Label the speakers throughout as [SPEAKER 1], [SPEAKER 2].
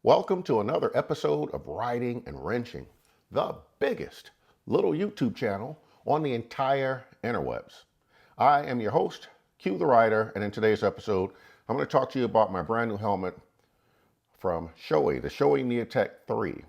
[SPEAKER 1] Welcome to another episode of Riding and Wrenching, the biggest little YouTube channel on the entire interwebs. I am your host, Q the Rider, and in today's episode, I'm going to talk to you about my brand new helmet from SHOEI, the SHOEI NEOTEC 3.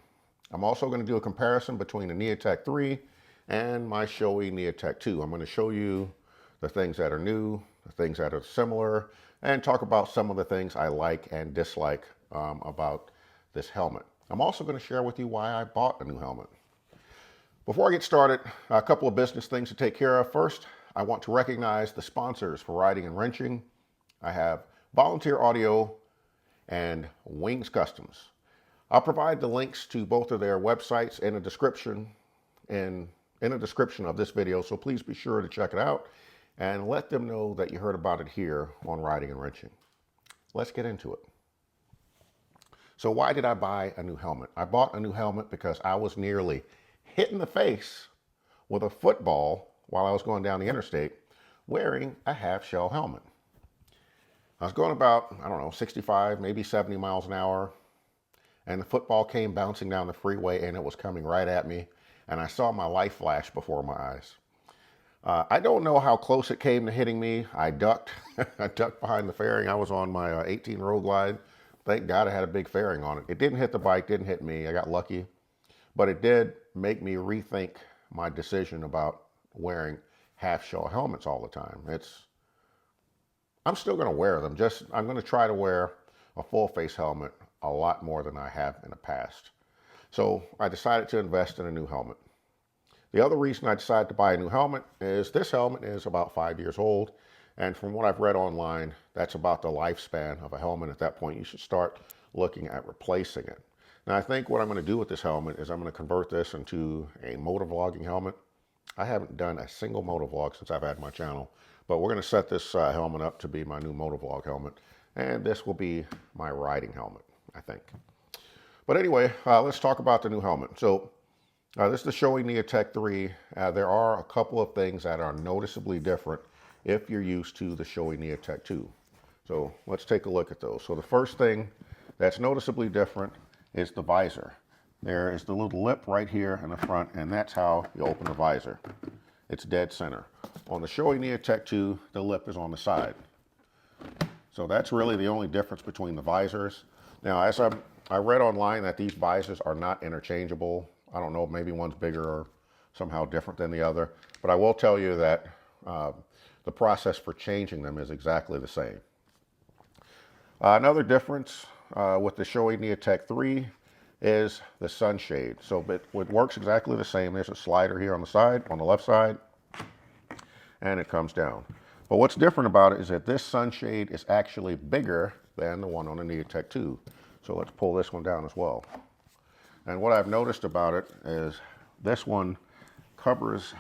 [SPEAKER 1] I'm also going to do a comparison between the NEOTEC 3 and my SHOEI NEOTEC 2. I'm going to show you the things that are new, the things that are similar, and talk about some of the things I like and dislike about this helmet. I'm also going to share with you why I bought a new helmet. Before I get started, a couple of business things to take care of. First, I want to recognize the sponsors for Riding and Wrenching. I have Volunteer Audio and Wings Customs. I'll provide the links to both of their websites in the description of this video, so please be sure to check it out and let them know that you heard about it here on Riding and Wrenching. Let's get into it. So why did I buy a new helmet? I bought a new helmet because I was nearly hit in the face with a football while I was going down the interstate wearing a half shell helmet. I was going about, 65, maybe 70 miles an hour, and the football came bouncing down the freeway and it was coming right at me, and I saw my life flash before my eyes. I don't know how close it came to hitting me. I ducked. I ducked behind the fairing. I was on my 18 Road Glide. Thank God I had a big fairing on it. It didn't hit the bike, didn't hit me. I got lucky. But it did make me rethink my decision about wearing half shell helmets all the time. I'm still going to wear them. I'm going to try to wear a full face helmet a lot more than I have in the past. So I decided to invest in a new helmet. The other reason I decided to buy a new helmet is this helmet is about 5 years old. And from what I've read online, that's about the lifespan of a helmet. At that point, you should start looking at replacing it. Now, I think what I'm going to do with this helmet is I'm going to convert this into a motovlogging helmet. I haven't done a single motovlog since I've had my channel, but we're going to set this helmet up to be my new motovlog helmet. And this will be my riding helmet, I think. But anyway, let's talk about the new helmet. So this is the SHOEI NEOTEC 3. There are a couple of things that are noticeably different if you're used to the SHOEI NEOTEC 2. So let's take a look at those. So the first thing that's noticeably different is the visor. There is the little lip right here in the front, and that's how you open the visor. It's dead center. On the SHOEI NEOTEC 2, the lip is on the side. So that's really the only difference between the visors. Now, as I read online that these visors are not interchangeable. I don't know, maybe one's bigger or somehow different than the other, but I will tell you that the process for changing them is exactly the same. Another difference with the SHOEI NEOTEC 3 is the sunshade. So it works exactly the same. There's a slider here on the side, on the left side, and it comes down. But what's different about it is that this sunshade is actually bigger than the one on the NEOTEC 2. So let's pull this one down as well. And what I've noticed about it is this one covers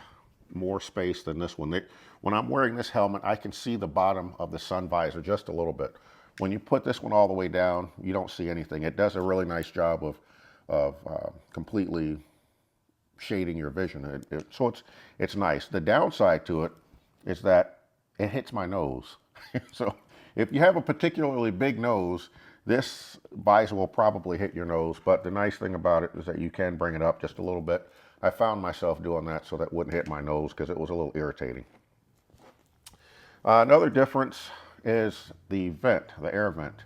[SPEAKER 1] more space than this one. When I'm wearing this helmet, I can see the bottom of the sun visor just a little bit. When you put this one all the way down, you don't see anything. It does a really nice job of completely shading your vision. So it's nice. The downside to it is that it hits my nose. So if you have a particularly big nose, this visor will probably hit your nose. But the nice thing about it is that you can bring it up just a little bit. I found myself doing that so that wouldn't hit my nose because it was a little irritating. Another difference is the vent, the air vent.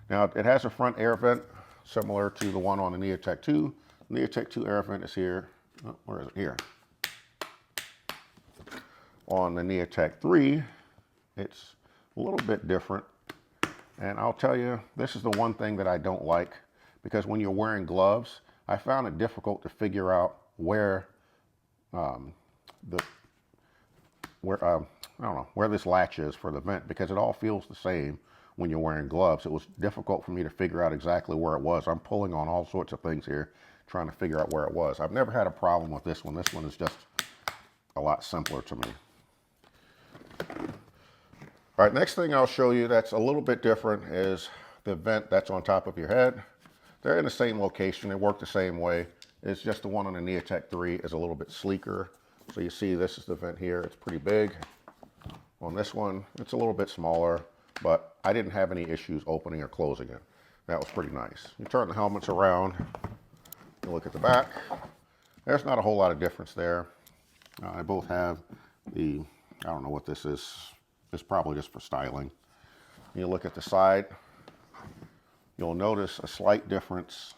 [SPEAKER 1] Now, it has a front air vent similar to the one on the NEOTEC 2. The NEOTEC 2 air vent is here. Oh, where is it? Here. On the NEOTEC 3, it's a little bit different. And I'll tell you, this is the one thing that I don't like, because when you're wearing gloves, I found it difficult to figure out where this latch is for the vent, because it all feels the same when you're wearing gloves. It was difficult for me to figure out exactly where it was. I'm pulling on all sorts of things here, trying to figure out where it was. I've never had a problem with this one. This one is just a lot simpler to me. All right, next thing I'll show you that's a little bit different is the vent that's on top of your head. They're in the same location. They work the same way. It's just the one on the NEOTEC 3 is a little bit sleeker. So you see this is the vent here. It's pretty big. On this one, it's a little bit smaller, but I didn't have any issues opening or closing it. That was pretty nice. You turn the helmets around, you look at the back. There's not a whole lot of difference there. They both have the, I don't know what this is. It's probably just for styling. You look at the side, you'll notice a slight difference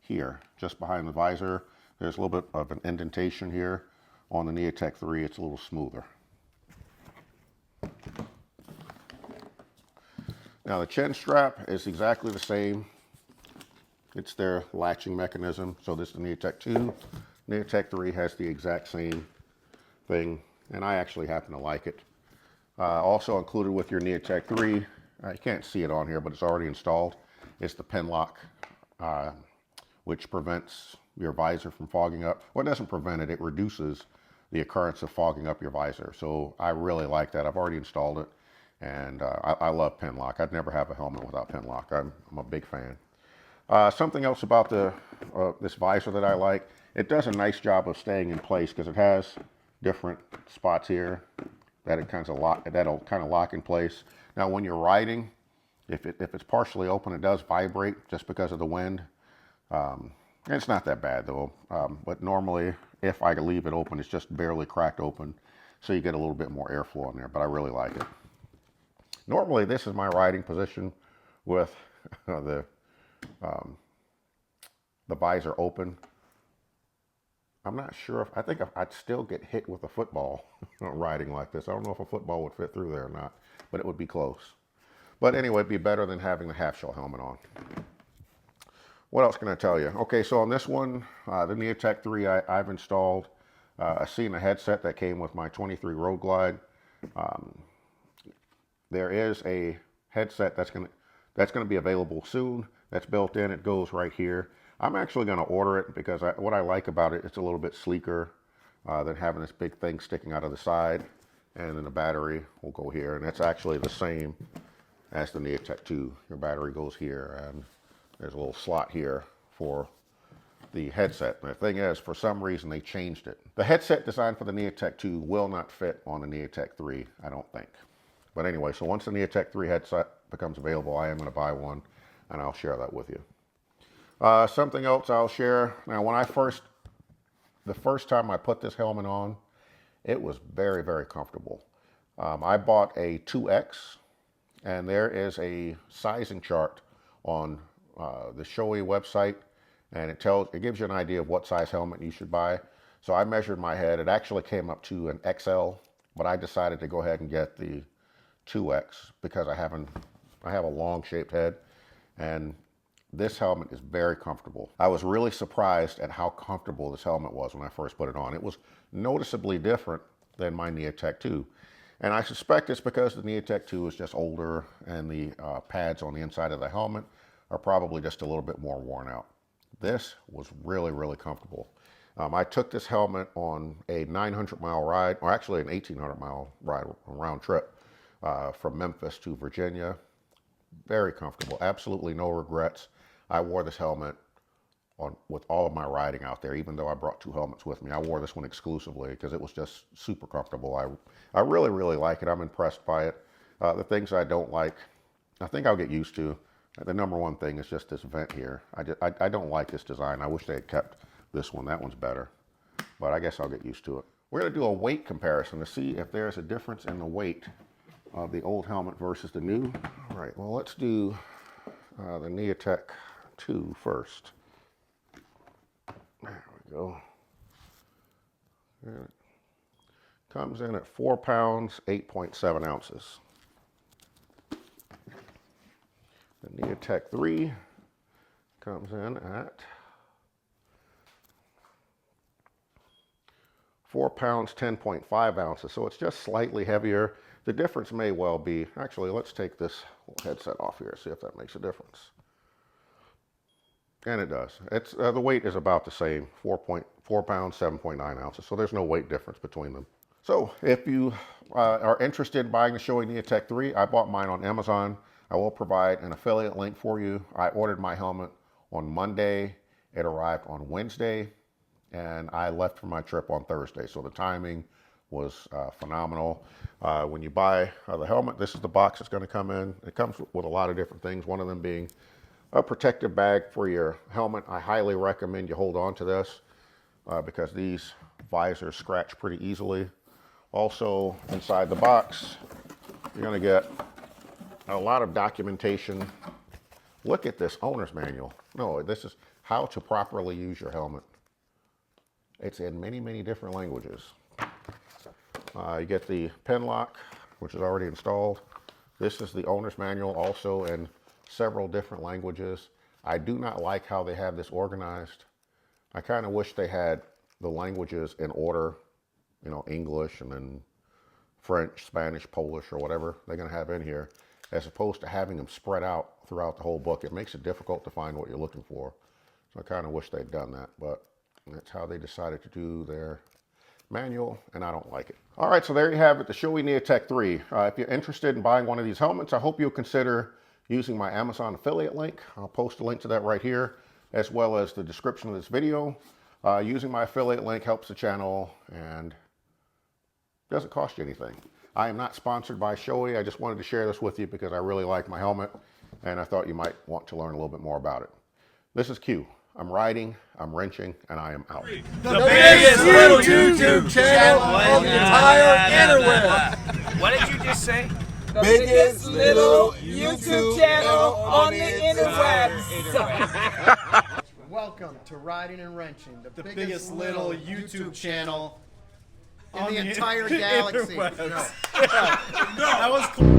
[SPEAKER 1] here, just behind the visor. There's a little bit of an indentation here. On the NEOTEC 3, it's a little smoother. Now the chin strap is exactly the same. It's their latching mechanism. So this is the NEOTEC 2. NEOTEC 3 has the exact same thing, and I actually happen to like it. Also included with your NEOTEC 3, you can't see it on here, but it's already installed, is the pin lock, which prevents your visor from fogging up. Well, it doesn't prevent it, it reduces the occurrence of fogging up your visor. So I really like that. I've already installed it, and I love pin lock. I'd never have a helmet without pin lock. I'm a big fan. Something else about this visor that I like, it does a nice job of staying in place because it has different spots here that'll kind of lock in place. Now when you're riding, if it's partially open, it does vibrate just because of the wind. It's not that bad though, but normally if I leave it open, it's just barely cracked open, so you get a little bit more airflow in there, but I really like it. Normally this is my riding position with the visor open. I'm not sure if, I think I'd still get hit with a football riding like this. I don't know if a football would fit through there or not, but it would be close. But anyway, it'd be better than having the half shell helmet on. What else can I tell you? Okay, so on this one, the NEOTEC 3, I've installed a Kahuna headset that came with my 23 Road Glide. There is a headset that's gonna be available soon. That's built in. It goes right here. I'm actually going to order it because what I like about it, it's a little bit sleeker than having this big thing sticking out of the side. And then the battery will go here. And it's actually the same as the NEOTEC 2. Your battery goes here, and there's a little slot here for the headset. And the thing is, for some reason, they changed it. The headset designed for the NEOTEC 2 will not fit on the NEOTEC 3, I don't think. But anyway, so once the NEOTEC 3 headset becomes available, I am going to buy one, and I'll share that with you. Something else I'll share. Now, the first time I put this helmet on, it was very, very comfortable. I bought a 2X, and there is a sizing chart on the SHOEI website, and it gives you an idea of what size helmet you should buy. So I measured my head. It actually came up to an XL, but I decided to go ahead and get the 2X because I have a long shaped head, and this helmet is very comfortable. I was really surprised at how comfortable this helmet was when I first put it on. It was noticeably different than my NEOTEC 2. And I suspect it's because the NEOTEC 2 is just older and the pads on the inside of the helmet are probably just a little bit more worn out. This was really, really comfortable. I took this helmet on a 900-mile ride, or actually an 1,800-mile ride, round trip from Memphis to Virginia. Very comfortable, absolutely no regrets. I wore this helmet with all of my riding out there, even though I brought 2 helmets with me. I wore this one exclusively because it was just super comfortable. I really, really like it. I'm impressed by it. The things I don't like, I think I'll get used to. The number one thing is just this vent here. I don't like this design. I wish they had kept this one. That one's better, but I guess I'll get used to it. We're going to do a weight comparison to see if there's a difference in the weight of the old helmet versus the new. All right, well, let's do the NEOTEC 2 first. There we go. It comes in at 4 pounds, 8.7 ounces. The NEOTEC 3 comes in at 4 pounds, 10.5 ounces. So it's just slightly heavier. The difference may well be, actually, let's take this headset off here, see if that makes a difference. And it does. It's the weight is about the same, 4 pounds, 7.9 ounces. So there's no weight difference between them. So if you are interested in buying the SHOEI NEOTEC 3, I bought mine on Amazon. I will provide an affiliate link for you. I ordered my helmet on Monday. It arrived on Wednesday, and I left for my trip on Thursday. So the timing was phenomenal. When you buy the helmet, this is the box it's going to come in. It comes with a lot of different things, one of them being a protective bag for your helmet. I highly recommend you hold on to this because these visors scratch pretty easily. Also, inside the box, you're going to get a lot of documentation. Look at this owner's manual. No, this is how to properly use your helmet. It's in many, many different languages. You get the pen lock, which is already installed. This is the owner's manual, also in several different languages. I do not like how they have this organized. I kind of wish they had the languages in order, you know, English and then French, Spanish, Polish, or whatever they're going to have in here, as opposed to having them spread out throughout the whole book. It makes it difficult to find what you're looking for. So I kind of wish they'd done that, but that's how they decided to do their manual, and I don't like it. All right, so there you have it, the SHOEI NEOTEC 3. If you're interested in buying one of these helmets, I hope you'll consider using my Amazon affiliate link. I'll post a link to that right here, as well as the description of this video. Using my affiliate link helps the channel and doesn't cost you anything. I am not sponsored by SHOEI. I just wanted to share this with you because I really like my helmet, and I thought you might want to learn a little bit more about it. This is Q. I'm riding, I'm wrenching, and I am out.
[SPEAKER 2] The biggest little YouTube channel on the entire interweb.
[SPEAKER 3] What did you just say?
[SPEAKER 2] The biggest little YouTube channel on the interwebs.
[SPEAKER 4] Welcome to Riding and Wrenching, the
[SPEAKER 2] Biggest little YouTube channel
[SPEAKER 4] in the entire galaxy.
[SPEAKER 2] No. That was cool.